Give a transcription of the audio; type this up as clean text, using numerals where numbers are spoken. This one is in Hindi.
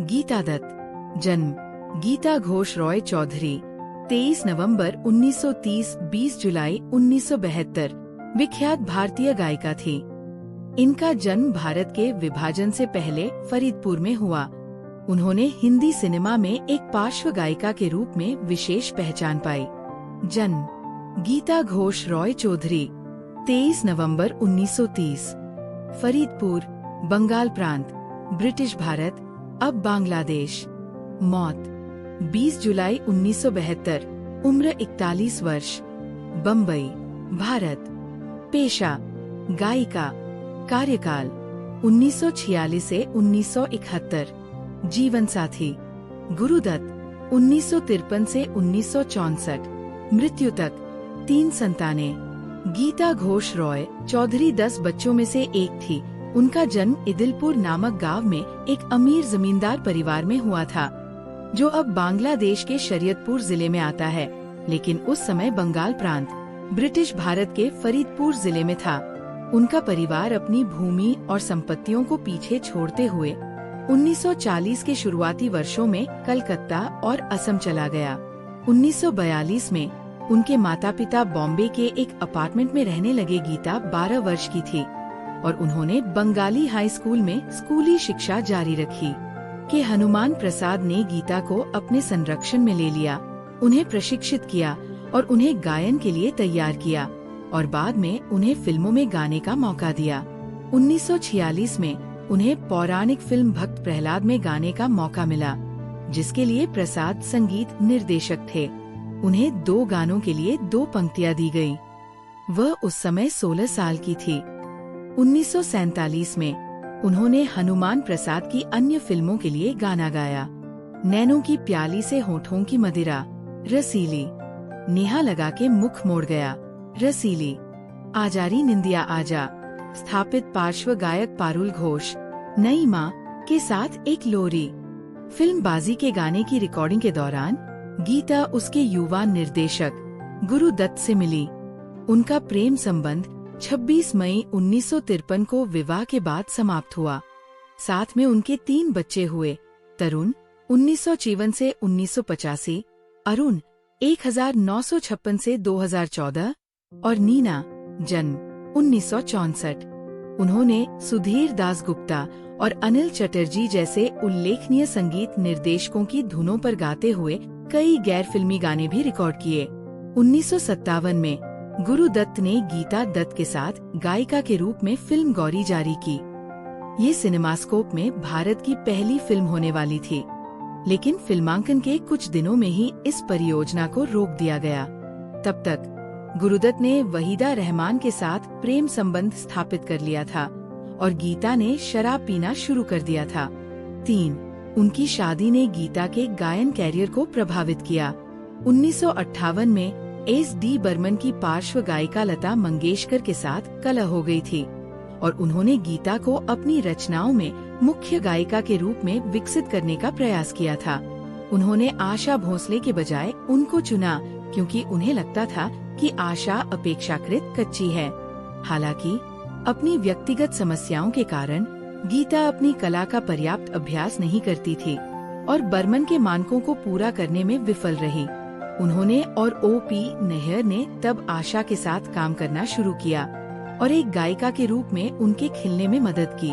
गीता दत्त। जन्म गीता घोष रॉय चौधरी, 23 नवंबर 1930 20 जुलाई 1972, विख्यात भारतीय गायिका थी। इनका जन्म भारत के विभाजन से पहले फरीदपुर में हुआ। उन्होंने हिंदी सिनेमा में एक पार्श्व गायिका के रूप में विशेष पहचान पाई। जन्म गीता घोष रॉय चौधरी, 23 नवंबर 1930, फरीदपुर, बंगाल प्रांत, ब्रिटिश भारत, अब बांग्लादेश। मौत 20 जुलाई 1972, उम्र 41 वर्ष, बम्बई, भारत। पेशा गायिका, कार्यकाल 1946 से 1971, जीवन साथी गुरुदत्त 1953 से 1964, मृत्यु तक 3 संतानें। गीता घोष रॉय चौधरी 10 बच्चों में से एक थी। उनका जन्म इदिलपुर नामक गांव में एक अमीर जमींदार परिवार में हुआ था, जो अब बांग्लादेश के शरीयतपुर जिले में आता है, लेकिन उस समय बंगाल प्रांत, ब्रिटिश भारत के फरीदपुर जिले में था। उनका परिवार अपनी भूमि और संपत्तियों को पीछे छोड़ते हुए 1940 के शुरुआती वर्षों में कलकत्ता और असम चला गया। 1942 में उनके माता पिता बॉम्बे के एक अपार्टमेंट में रहने लगे। गीता 12 वर्ष की थी और उन्होंने बंगाली हाई स्कूल में स्कूली शिक्षा जारी रखी। के हनुमान प्रसाद ने गीता को अपने संरक्षण में ले लिया, उन्हें प्रशिक्षित किया और उन्हें गायन के लिए तैयार किया और बाद में उन्हें फिल्मों में गाने का मौका दिया। 1946 में उन्हें पौराणिक फिल्म भक्त प्रहलाद में गाने का मौका मिला, जिसके लिए प्रसाद संगीत निर्देशक थे। उन्हें 2 गानों के लिए 2 पंक्तियां दी गई। वह उस समय 16 साल की थी। 1947 में उन्होंने हनुमान प्रसाद की अन्य फिल्मों के लिए गाना गाया। नैनों की प्याली से होठों की मदिरा, रसीली, नेहा लगा के मुख मोड़ गया, रसीली, आजारी निंदिया आजा, स्थापित पार्श्व गायक पारुल घोष, नई माँ के साथ एक लोरी। फिल्म बाजी के गाने की रिकॉर्डिंग के दौरान गीता उसके युवा निर्देशक गुरु दत्त से मिली। उनका प्रेम संबंध 26 मई 1953 को विवाह के बाद समाप्त हुआ। साथ में उनके 3 बच्चे हुए, तरुण 1954 से 1985, अरुण 1956 से 2014 और नीना जन्म 1964। उन्होंने सुधीर दास गुप्ता और अनिल चटर्जी जैसे उल्लेखनीय संगीत निर्देशकों की धुनों पर गाते हुए कई गैर फिल्मी गाने भी रिकॉर्ड किए। 1957 में गुरु दत्त ने गीता दत्त के साथ गायिका के रूप में फिल्म गौरी जारी की। ये सिनेमास्कोप में भारत की पहली फिल्म होने वाली थी, लेकिन फिल्मांकन के कुछ दिनों में ही इस परियोजना को रोक दिया गया। तब तक गुरुदत्त ने वहीदा रहमान के साथ प्रेम संबंध स्थापित कर लिया था और गीता ने शराब पीना शुरू कर दिया था। 3. उनकी शादी ने गीता के गायन कैरियर को प्रभावित किया। 1958 में S.D. बर्मन की पार्श्व गायिका लता मंगेशकर के साथ कलह हो गई थी और उन्होंने गीता को अपनी रचनाओं में मुख्य गायिका के रूप में विकसित करने का प्रयास किया था। उन्होंने आशा भोसले के बजाय उनको चुना क्योंकि उन्हें लगता था कि आशा अपेक्षाकृत कच्ची है। हालांकि अपनी व्यक्तिगत समस्याओं के कारण गीता अपनी कला का पर्याप्त अभ्यास नहीं करती थी और बर्मन के मानकों को पूरा करने में विफल रही। उन्होंने और O.P. नैयर ने तब आशा के साथ काम करना शुरू किया और एक गायिका के रूप में उनके खिलने में मदद की।